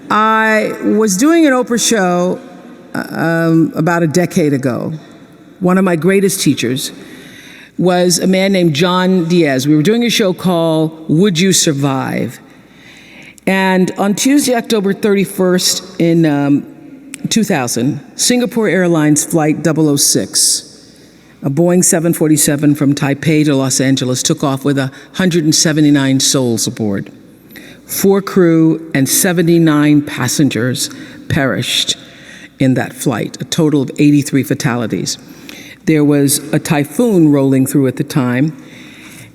I was doing an Oprah show about a decade ago. One of my greatest teachers was a man named John Diaz. We were doing a show called Would You Survive? And on Tuesday, October 31st in 2000, Singapore Airlines Flight 006, a Boeing 747 from Taipei to Los Angeles, took off with 179 souls aboard. 4 crew and 79 passengers perished in that flight, a total of 83 fatalities. There was a typhoon rolling through at the time,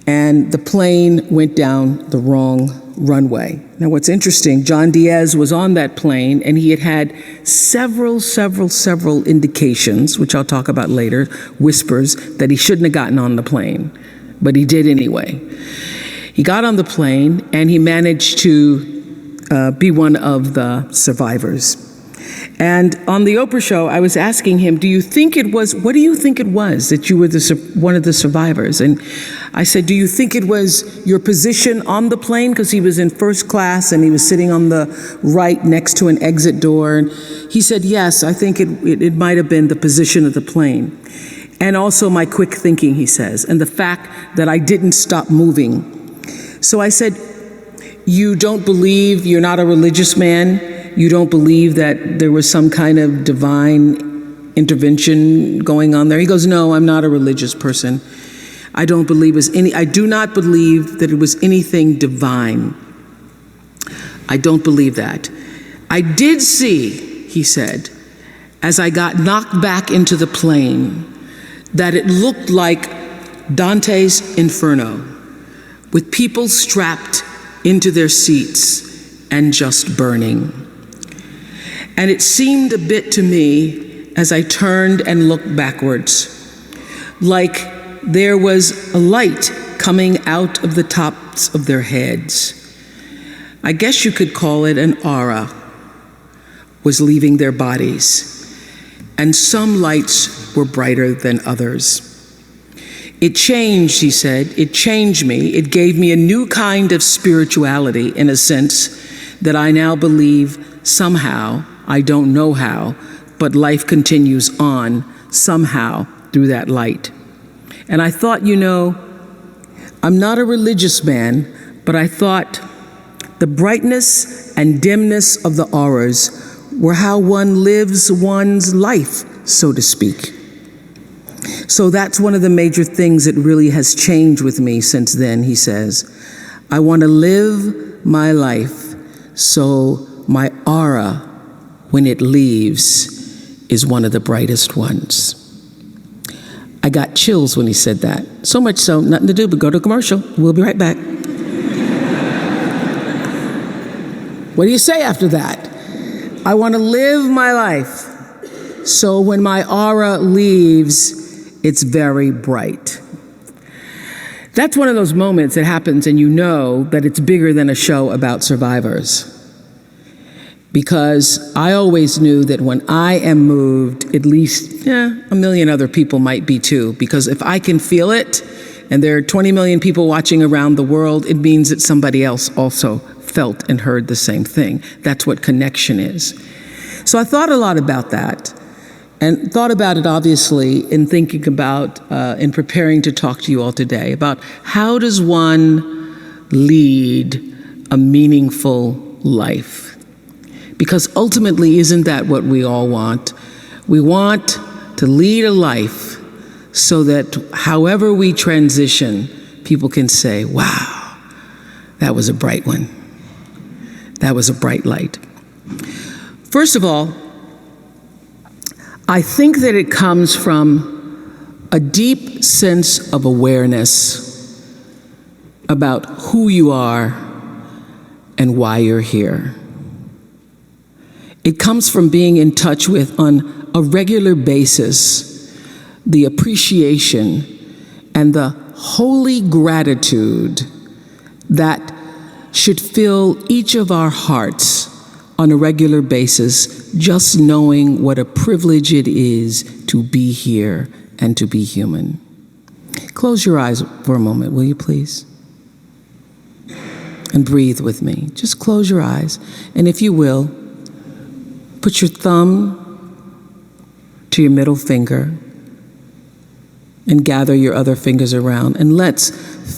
and the plane went down the wrong runway. Now, what's interesting, John Diaz was on that plane, and he had several indications, which I'll talk about later, whispers, that he shouldn't have gotten on the plane, but he did anyway. He got on the plane, and he managed to be one of the survivors. And on the Oprah show, I was asking him, what do you think it was that you were one of the survivors? And I said, do you think it was your position on the plane? Because he was in first class and he was sitting on the right next to an exit door. And he said, yes, I think it might have been the position of the plane. And also my quick thinking, he says, and the fact that I didn't stop moving. So I said, you don't believe, you're not a religious man? You don't believe that there was some kind of divine intervention going on there? He goes, no, I'm not a religious person. I do not believe that it was anything divine. I don't believe that. I did see, he said, as I got knocked back into the plane, that it looked like Dante's Inferno, with people strapped into their seats and just burning. And it seemed a bit to me, as I turned and looked backwards, like there was a light coming out of the tops of their heads. I guess you could call it an aura, was leaving their bodies. And some lights were brighter than others. It changed, he said, it changed me. It gave me a new kind of spirituality, in a sense, that I now believe somehow, I don't know how, but life continues on somehow through that light. And I thought, I'm not a religious man, but I thought the brightness and dimness of the auras were how one lives one's life, so to speak. So that's one of the major things that really has changed with me since then, he says. I want to live my life so my aura, when it leaves, is one of the brightest ones. I got chills when he said that. So much so, nothing to do but go to a commercial. We'll be right back. What do you say after that? I want to live my life so when my aura leaves, it's very bright. That's one of those moments that happens and you know that it's bigger than a show about survivors. Because I always knew that when I am moved, at least a million other people might be too. Because if I can feel it, and there are 20 million people watching around the world, it means that somebody else also felt and heard the same thing. That's what connection is. So I thought a lot about that. And thought about it, obviously, in thinking about, in preparing to talk to you all today, about how does one lead a meaningful life? Because ultimately, isn't that what we all want? We want to lead a life so that however we transition, people can say, wow, that was a bright one. That was a bright light. First of all, I think that it comes from a deep sense of awareness about who you are and why you're here. It comes from being in touch with, on a regular basis, the appreciation and the holy gratitude that should fill each of our hearts on a regular basis, just knowing what a privilege it is to be here and to be human. Close your eyes for a moment, will you please? And breathe with me. Just close your eyes. And if you will, Put your thumb to your middle finger and gather your other fingers around. And let's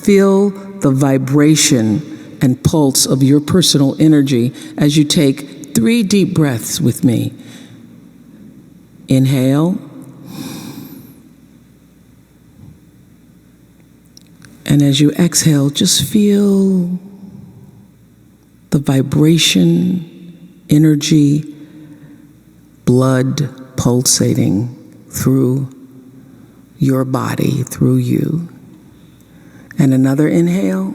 feel the vibration and pulse of your personal energy as you take 3 deep breaths with me. Inhale. And as you exhale, just feel the vibration, energy, blood pulsating through your body, through you. And another inhale.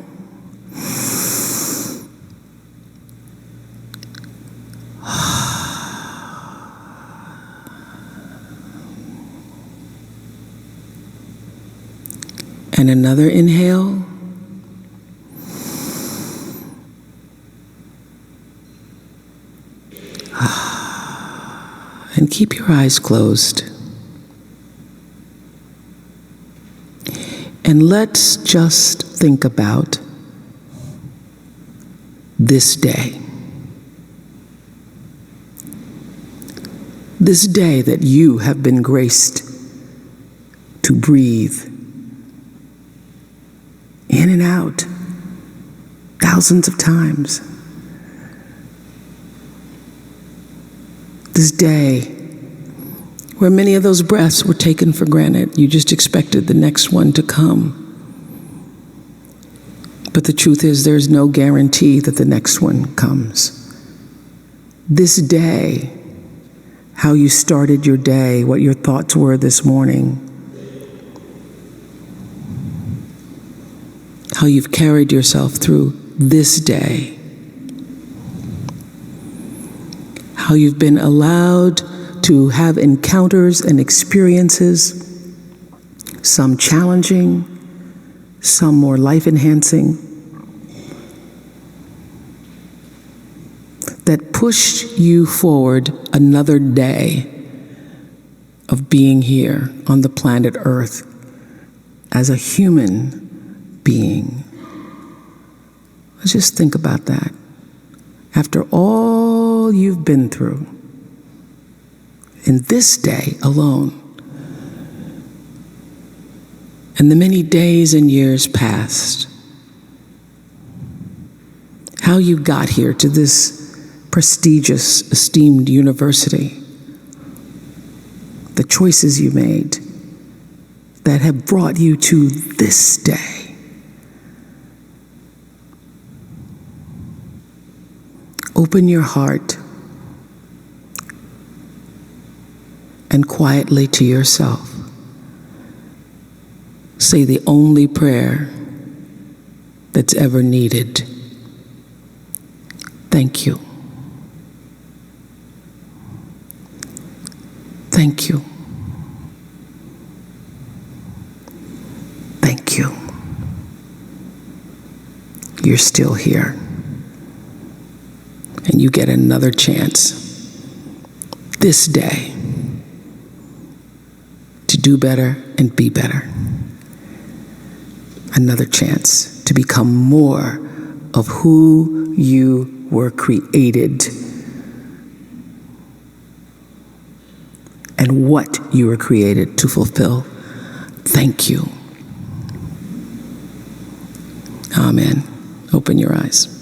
And another inhale. And keep your eyes closed. And let's just think about this day. This day that you have been graced to breathe in and out thousands of times. This day where many of those breaths were taken for granted. You just expected the next one to come. But the truth is, there's no guarantee that the next one comes. This day, how you started your day, what your thoughts were this morning, how you've carried yourself through this day, how you've been allowed to have encounters and experiences, some challenging, some more life-enhancing, that pushed you forward another day of being here on the planet Earth as a human being. Let's just think about that. After all you've been through, in this day alone, and the many days and years past, how you got here to this prestigious, esteemed university, the choices you made that have brought you to this day. Open your heart and quietly to yourself, say the only prayer that's ever needed. Thank you. Thank you. Thank you. You're still here. And you get another chance this day to do better and be better. Another chance to become more of who you were created and what you were created to fulfill. Thank you. Amen. Open your eyes.